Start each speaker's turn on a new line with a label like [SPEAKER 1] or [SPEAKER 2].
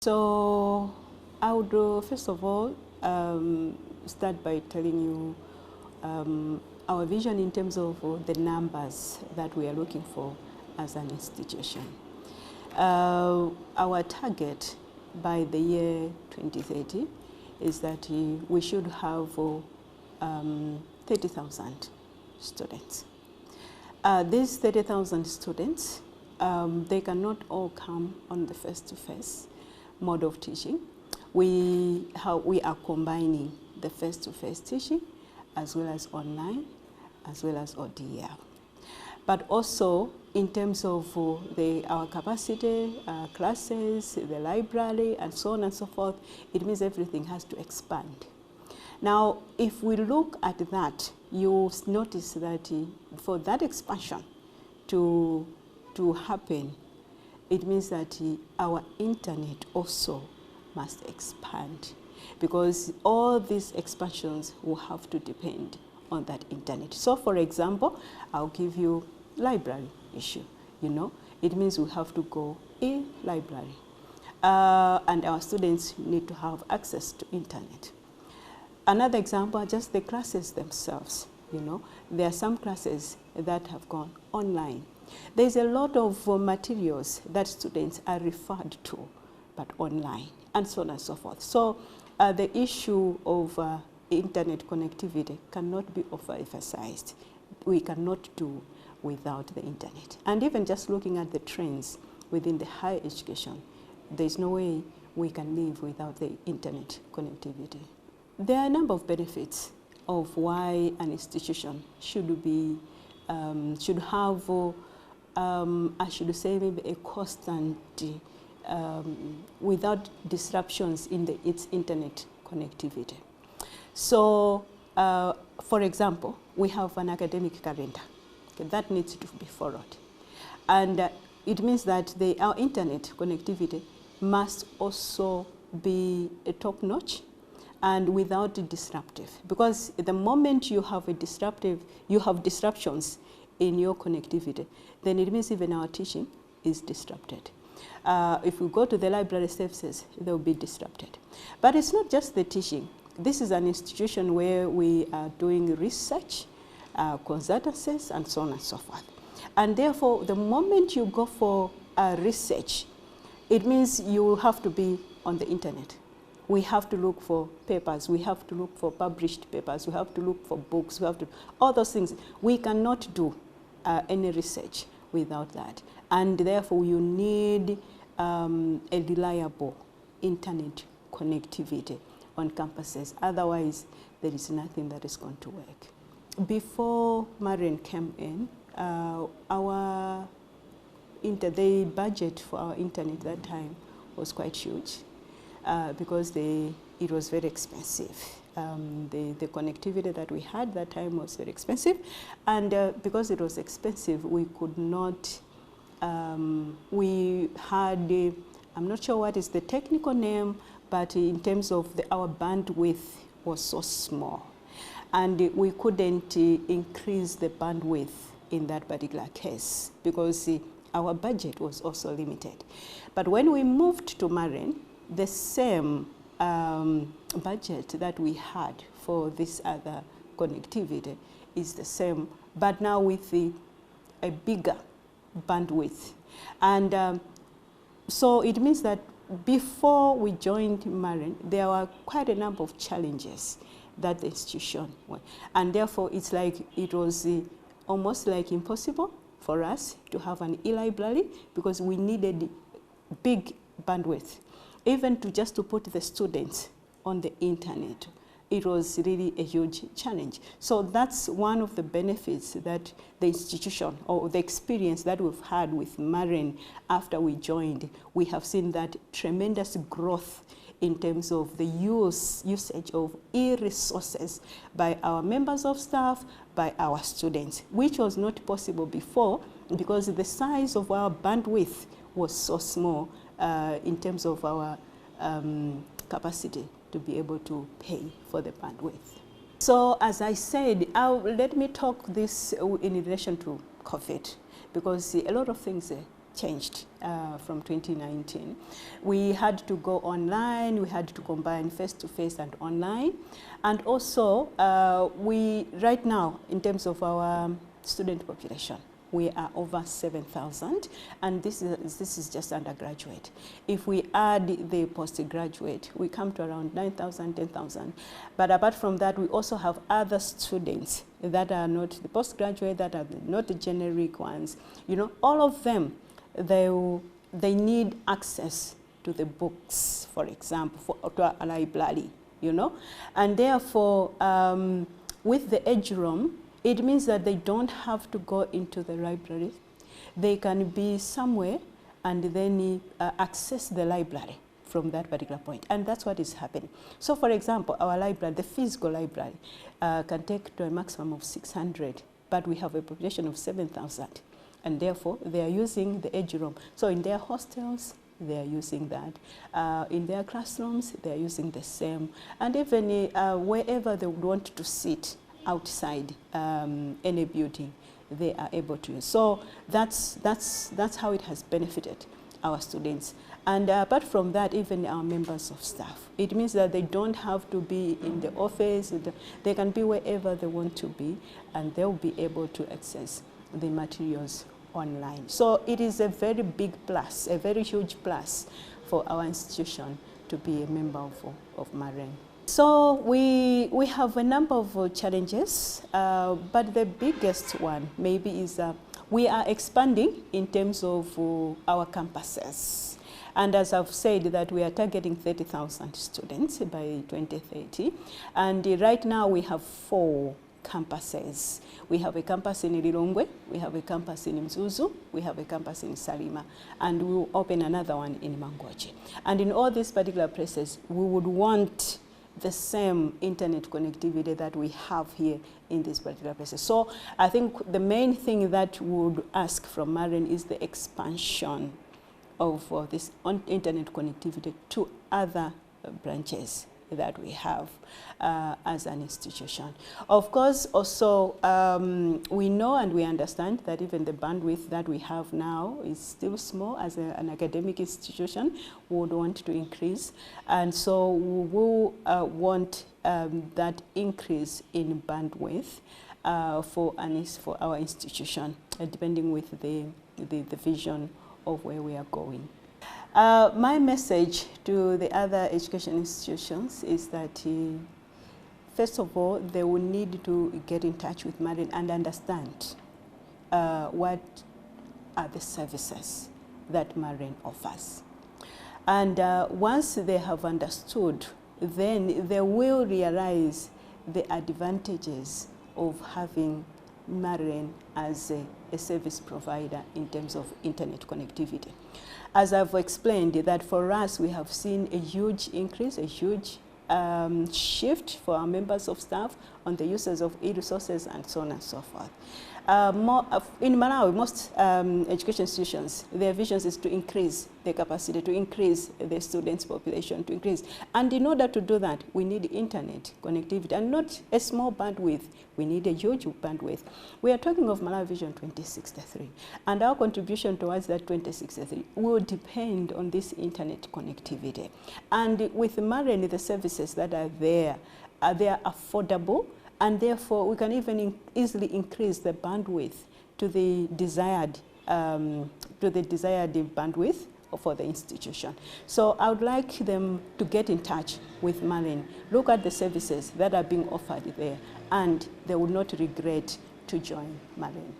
[SPEAKER 1] So I would first of all start by telling you our vision in terms of the numbers that we are looking for as an institution. Our target by the year 2030 is that we should have 30,000 students. These 30,000 students, they cannot all come on the face-to-face mode of teaching. We are combining the face-to-face teaching as well as online, as well as ODL. But also in terms of our capacity, classes, the library, and so on and so forth, it means everything has to expand. Now, if we look at that, you'll notice that for that expansion to happen, it means that our internet also must expand, because all these expansions will have to depend on that internet. So for example, I'll give you library issue. It means we have to go e-library, and our students need to have access to internet. Another example are just the classes themselves. There are some classes that have gone online. There's a lot of materials that students are referred to, but online, and so on and so forth. So the issue of internet connectivity cannot be overemphasized. We cannot do without the internet. And even just looking at the trends within the higher education, there's no way we can live without the internet connectivity. There are a number of benefits of why an institution should have, I should say, maybe a constant, without disruptions in its internet connectivity. So, for example, we have an academic calendar that needs to be followed. And it means that our internet connectivity must also be top-notch and without disruptive. Because the moment you have disruptions in your connectivity, then it means even our teaching is disrupted. If we go to the library services, they will be disrupted. But it's not just the teaching. This is an institution where we are doing research, consultancies, and so on and so forth. And therefore, the moment you go for research, it means you have to be on the internet. We have to look for papers, we have to look for published papers, we have to look for books, we have to, all those things. We cannot do any research without that. And therefore, you need a reliable internet connectivity on campuses. Otherwise, there is nothing that is going to work. Before MAREN came in, the budget for our internet that time was quite huge, because it was very expensive. The connectivity that we had that time was very expensive, and because it was expensive, we could not, we had, I'm not sure what is the technical name, but in terms of our bandwidth was so small. And we couldn't increase the bandwidth in that particular case because our budget was also limited. But when we moved to MAREN, the same budget that we had for this other connectivity is the same, but now with a bigger bandwidth. And so it means that before we joined MAREN, there were quite a number of challenges that the institution went. And therefore, it's like it was almost like impossible for us to have an e-library because we needed big bandwidth. Even to put the students on the internet, it was really a huge challenge. So that's one of the benefits that the institution or the experience that we've had with MAREN after we joined. We have seen that tremendous growth in terms of the usage of e-resources by our members of staff, by our students, which was not possible before because the size of our bandwidth was so small in terms of our capacity to be able to pay for the bandwidth. So as I said, let me talk this in relation to COVID, because a lot of things changed from 2019. We had to go online, we had to combine face-to-face and online. And also, right now, in terms of our student population, we are over 7,000, and this is just undergraduate. If we add the postgraduate, we come to around 9,000, 10,000. But apart from that, we also have other students that are not the postgraduate, that are not the generic ones. You know, all of them, they need access to the books, for example, to a library, you know. And therefore, with the age room, it means that they don't have to go into the library. They can be somewhere and then access the library from that particular point. And that's what is happening. So for example, our library, the physical library, can take to a maximum of 600, but we have a population of 7,000. And therefore, they are using the age room. So in their hostels, they are using that. In their classrooms, they are using the same. And even wherever they would want to sit, outside any building, they are able to use. So that's how it has benefited our students. And apart from that, even our members of staff. It means that they don't have to be in the office. They can be wherever they want to be, and they'll be able to access the materials online. So it is a very big plus, a very huge plus for our institution to be a member of MAREN. So we have a number of challenges, but the biggest one maybe is we are expanding in terms of our campuses. And as I've said, that we are targeting 30,000 students by 2030. And right now we have 4 campuses. We have a campus in Lilongwe, we have a campus in Mzuzu, we have a campus in Salima, and we will open another one in Mangochi. And in all these particular places, we would want the same internet connectivity that we have here in these particular places. So I think the main thing that we would ask from MAREN is the expansion of this internet connectivity to other branches that we have as an institution. Of course, also we know and we understand that even the bandwidth that we have now is still small. As an academic institution, we would want to increase, and so we will want that increase in bandwidth for our institution, depending with the vision of where we are going. My message to the other education institutions is that, first of all, they will need to get in touch with MAREN and understand what are the services that MAREN offers. And once they have understood, then they will realize the advantages of having MAREN as a service provider in terms of internet connectivity. As I've explained, that for us, we have seen a huge increase, a huge shift for our members of staff on the uses of e-resources and so on and so forth. In Malawi, most education institutions, their vision is to increase the capacity, to increase the students' population, to increase. And in order to do that, we need internet connectivity, and not a small bandwidth. We need a huge bandwidth. We are talking of Malawi Vision 2063, and our contribution towards that 2063 will depend on this internet connectivity. And with MAREN, the services that are there, they are affordable, and therefore we can even easily increase the bandwidth to the desired bandwidth for the institution. So I would like them to get in touch with MAREN, look at the services that are being offered there, and they will not regret to join MAREN.